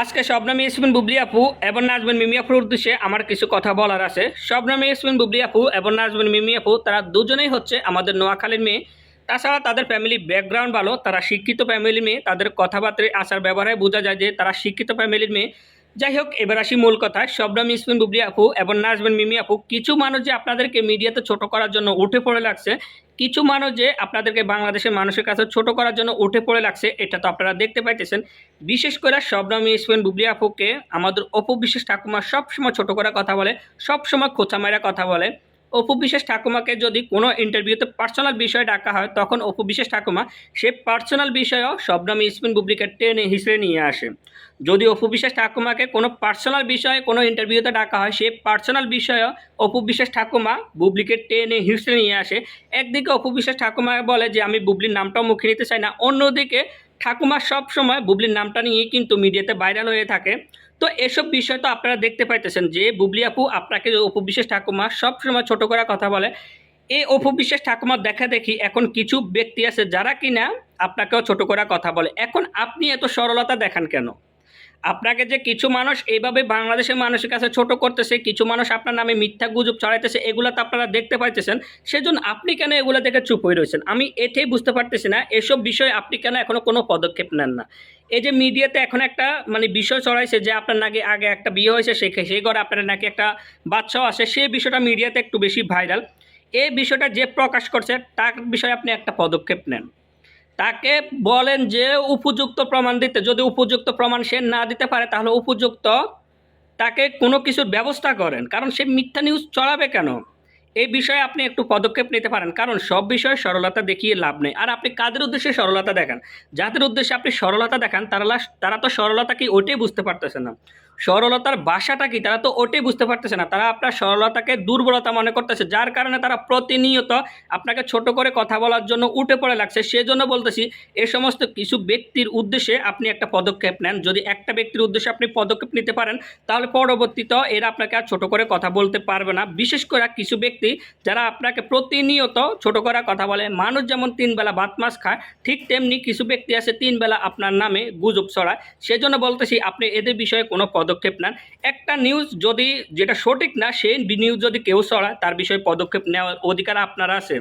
আজকে শবনম ইয়াসমিন বুবলি আপু এবং নাজমিন মিমি আপুর উদ্দেশ্যে আমার কিছু কথা বলার আছে। শবনম ইয়াসমিন বুবলি আপু এবং নাজমিন মিমি আপু তারা দুজনেই হচ্ছে আমাদের নোয়াখালীর মেয়ে। তাছাড়া তাদের ফ্যামিলি ব্যাকগ্রাউন্ড ভালো, তারা শিক্ষিত ফ্যামিলির মেয়ে, তাদের কথাবার্তা আচার ব্যবহারে বোঝা যায় যে তারা শিক্ষিত ফ্যামিলির মেয়ে। যাই হোক, এবার আসি মূল কথা। শবনম ইয়াসমিন বুবলি আপু এবং নাজমিন মিমি আপু, কিছু মানুষ যে আপনাদেরকে মিডিয়াতে ছোট করার জন্য উঠে পড়ে লাগছে, কিছু মানুষ যে আপনাদেরকে বাংলাদেশের মানুষের কাছে ছোট করার জন্য উঠে পড়ে লাগছে, এটা তো আপনারা দেখতে পাইতেছেন। বিশেষ করে শবনম ইয়াসমিন বুবলি আপুকে আমাদের অপু বিশ্বাস ঠাকুমা সবসময় ছোট করে কথা বলে, সবসময় খোঁচা মারা কথা বলে। অপু বিশ্বাস ঠাকুমাকে যদি কোনো ইন্টারভিউতে পার্সোনাল বিষয়ে ডাকা হয়, তখন অপু বিশ্বাস ঠাকুমা সে পার্সোনাল বিষয়েও শবনম ইয়াসমিন বুবলিকে টেনে হিসেবে নিয়ে আসে। যদি অপু বিশ্বাস ঠাকুমাকে কোনো পার্সোনাল বিষয়ে কোনো ইন্টারভিউতে ডাকা হয়, সে পার্সোনাল বিষয়েও অপু বিশ্বাস ঠাকুমা বুবলিকে টেনে হিসেবে নিয়ে আসে। একদিকে অপু বিশ্বাস ঠাকুমা বলে যে আমি বুবলির নামটাও মুখে নিতে চাই না, অন্যদিকে ঠাকুমা সব সময় বুবলির নামটা নিয়েই কিন্তু মিডিয়াতে ভাইরাল হয়ে থাকে। তো এসব বিষয় তো আপনারা দেখতে পাইতেছেন যে বুবলি আপু আপনাকে অপু বিশ্বাস ঠাকুমা সবসময় ছোট করে কথা বলে। এই অপু বিশ্বাস ঠাকুমার দেখা দেখি এখন কিছু ব্যক্তি আছে যারা কিনা আপনাকেও ছোট করে কথা বলে। এখন আপনি এত সরলতা দেখান কেন? আপনাকে যে কিছু মানুষ এইভাবে বাংলাদেশের মানুষের কাছে ছোট করতেছে, কিছু মানুষ আপনার নামে মিথ্যা গুজব ছড়াইতেছে, এগুলো তো আপনারা দেখতে পাইতেছেন। সেজন্য আপনি কেন এগুলো দেখে চুপ হয়ে রয়েছেন? আমি এটাই বুঝতে পারতেছি না, এসব বিষয়ে আপনি কেন এখনো কোনো পদক্ষেপ নেন না। এই যে মিডিয়াতে এখন একটা বিষয় ছড়াইছে যে আপনার নাকি আগে একটা বিয়ে হয়েছে, সেই ঘরে আপনার নাকি একটা বাচ্চাও আসে, সেই বিষয়টা মিডিয়াতে একটু বেশি ভাইরাল। এই বিষয়টা যে প্রকাশ করছে তার বিষয়ে আপনি একটা পদক্ষেপ নেন। তাকে বলেন যে উপযুক্ত প্রমাণ দিতে, যদি উপযুক্ত প্রমাণ সে না দিতে পারে তাহলে উপযুক্ত তাকে কোনো কিছুর ব্যবস্থা করেন, কারণ সে মিথ্যা নিউজ ছড়াবে কেন? এই বিষয়ে আপনি একটু পদক্ষেপ নিতে পারেন, কারণ সব বিষয়ে সরলতা দেখিয়ে লাভ নেই। আর আপনি কাদের উদ্দেশ্যে সরলতা দেখান? যাদের উদ্দেশ্যে আপনি সরলতা দেখান তারা তো সরলতা কি ওইটাই বুঝতে পারতেছে না। সরলতার ভাষাটা কি তারা তো ওটাই বুঝতে পারতেছে না। তারা আপনার সরলতাকে দুর্বলতা মনে করতেছে, যার কারণে তারা প্রতিনিয়ত আপনাকে ছোট করে কথা বলার জন্য উঠে পড়ে লাগছে। সেজন্য বলতেছি, এ সমস্ত কিছু ব্যক্তির উদ্দেশ্যে আপনি একটা পদক্ষেপ নেন। যদি একটা ব্যক্তির উদ্দেশ্যে আপনি পদক্ষেপ নিতে পারেন, তাহলে পরবর্তীতে এরা আপনাকে আর ছোট করে কথা বলতে পারবে না। বিশেষ করে কিছু ব্যক্তি যারা আপনাকে প্রতিনিয়ত ছোট করা কথা বলে। মানুষ যেমন 3 বেলা ভাত মাছ খায়, ঠিক তেমনি কিছু ব্যক্তি আছে 3 বেলা আপনার নামে গুজব ছড়ায়। সেজন্য বলতেছি আপনি এদের বিষয়ে কোনো পদক্ষেপ নেন। একটা নিউজ যদি যেটা সঠিক না, সেই নিউজ যদি কেউ ছড়ায় তার বিষয়ে পদক্ষেপ নেওয়ার অধিকার আপনার আছে।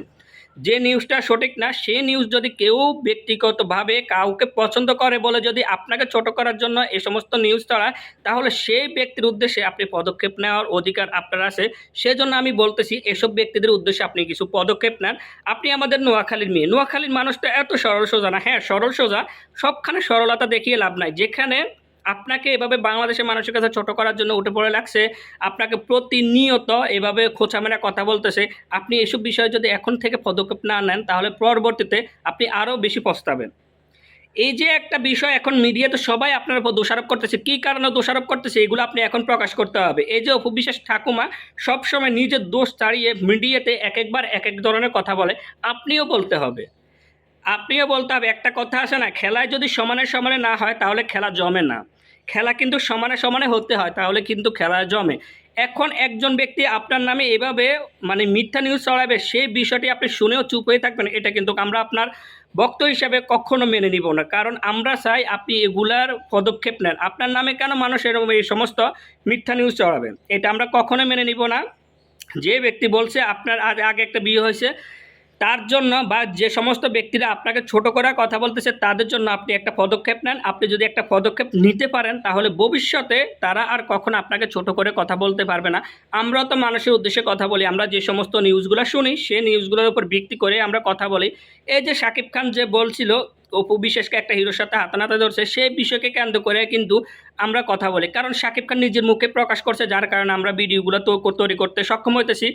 যে নিউজটা সঠিক না সেই নিউজ যদি কেউ ব্যক্তিগতভাবে কাউকে পছন্দ করে বলে যদি আপনাকে ছোট করার জন্য এই সমস্ত নিউজ ছড়ায়, তাহলে সেই ব্যক্তির উদ্দেশ্যে আপনি পদক্ষেপ নেওয়ার অধিকার আপনার আছে। সেজন্য আমি বলতেছি এসব ব্যক্তিদের উদ্দেশ্যে আপনি কিছু পদক্ষেপ নেন। আপনি আমাদের নোয়াখালীর মেয়ে, নোয়াখালীর মানুষটা এত সরল সোজা না। হ্যাঁ, সরল সোজা, সবখানে সরলতা দেখিয়ে লাভ নাই। যেখানে আপনাকে এভাবে বাংলাদেশের মানুষের কাছে ছোট করার জন্য উঠে পড়ে লাগছে, আপনাকে প্রতিনিয়ত এভাবে খোঁচা মেরা কথা বলতেছে, আপনি এসব বিষয়ে যদি এখন থেকে পদক্ষেপ না নেন তাহলে পরবর্তীতে আপনি আরও বেশি পস্তাবেন। এই যে একটা বিষয় এখন মিডিয়াতে সবাই আপনার উপর দোষারোপ করতেছে, কী কারণে দোষারোপ করতেছে এগুলো আপনি এখন প্রকাশ করতে হবে। এই যে অপু বিশ্বাস ঠাকুমা সবসময় নিজের দোষ ছাড়িয়ে মিডিয়াতে এক একবার এক এক ধরনের কথা বলে, আপনিও বলতে হবে। আপনিও বলতে হবে। একটা কথা আছে না, খেলায় যদি সমানে সমানে না হয় তাহলে খেলা জমে না। খেলা কিন্তু সমানে সমানে হতে হয়, তাহলে কিন্তু খেলা জমে। এখন একজন ব্যক্তি আপনার নামে এভাবে মিথ্যা নিউজ ছড়াবে, সেই বিষয়টি আপনি শুনেও চুপ হয়ে থাকবেন, এটা কিন্তু আমরা আপনার বক্তব্য হিসাবে কখনো মেনে নিব না। কারণ আমরা চাই আপনি এগুলার পদক্ষেপ নেন। আপনার নামে কেন মানুষ এরকম এই সমস্ত মিথ্যা নিউজ ছড়াবে, এটা আমরা কখনো মেনে নিব না। যে ব্যক্তি বলছে আপনার আগে একটা বিয়ে হয়েছে, তার জন্য বা যে সমস্ত ব্যক্তিরা আপনাকে ছোট করার কথা বলতেছে তাদের জন্য আপনি একটা পদক্ষেপ নেন। আপনি যদি একটা পদক্ষেপ নিতে পারেন তাহলে ভবিষ্যতে তারা আর কখনো আপনাকে ছোট করে কথা বলতে পারবে না। আমরাও তো মানুষের উদ্দেশ্যে কথা বলি, আমরা যে সমস্ত নিউজগুলো শুনি সেই নিউজগুলোর উপর ভিত্তি করে আমরা কথা বলি। এই যে শাকিব খান যে বলছিল অপু বিশ্বাসকে একটা হিরোর সাথে হাতানাতে ধরছে, সেই বিষয়কে কেন্দ্র করে কিন্তু আমরা কথা বলি, কারণ শাকিব খান নিজের মুখে প্রকাশ করছে, যার কারণে আমরা ভিডিওগুলো তৈরি করতে সক্ষম হইতেছি।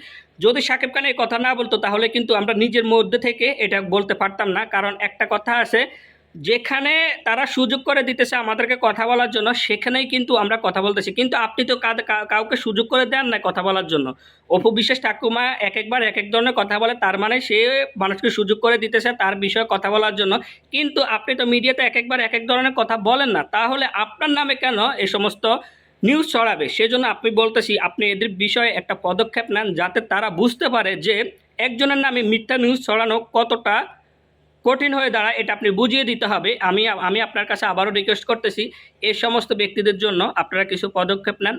যদি শাকিব খান এই কথা না বলতো তাহলে কিন্তু আমরা নিজের মধ্যে থেকে এটা বলতে পারতাম না। কারণ একটা কথা আছে, যেখানে তারা সুযোগ করে দিতেছে আমাদেরকে কথা বলার জন্য, সেখানেই কিন্তু আমরা কথা বলতেছি। কিন্তু আপনি তো কাউকে সুযোগ করে দেন না কথা বলার জন্য। অপু বিশ্বাস ঠাকুমা এক একবার এক এক ধরনের কথা বলে, তার মানে সে মানুষকে সুযোগ করে দিতেছে তার বিষয়ে কথা বলার জন্য। কিন্তু আপনি তো মিডিয়াতে এক একবার এক এক ধরনের কথা বলেন না, তাহলে আপনার নামে কেন এই সমস্ত নিউজ ছড়াবে? সেজন্য আপনি বলতেছি আপনি এদের বিষয়ে একটা পদক্ষেপ নেন, যাতে তারা বুঝতে পারে যে একজনের নামে মিথ্যা নিউজ ছড়ানো কতটা কঠিন হয়ে দাঁড়ায় এটা আপনি বুঝিয়ে দিতে হবে। আমি আপনার কাছে আবারও রিকোয়েস্ট করতেছি এই সমস্ত ব্যক্তিদের জন্য আপনারা কিছু পদক্ষেপ নেন।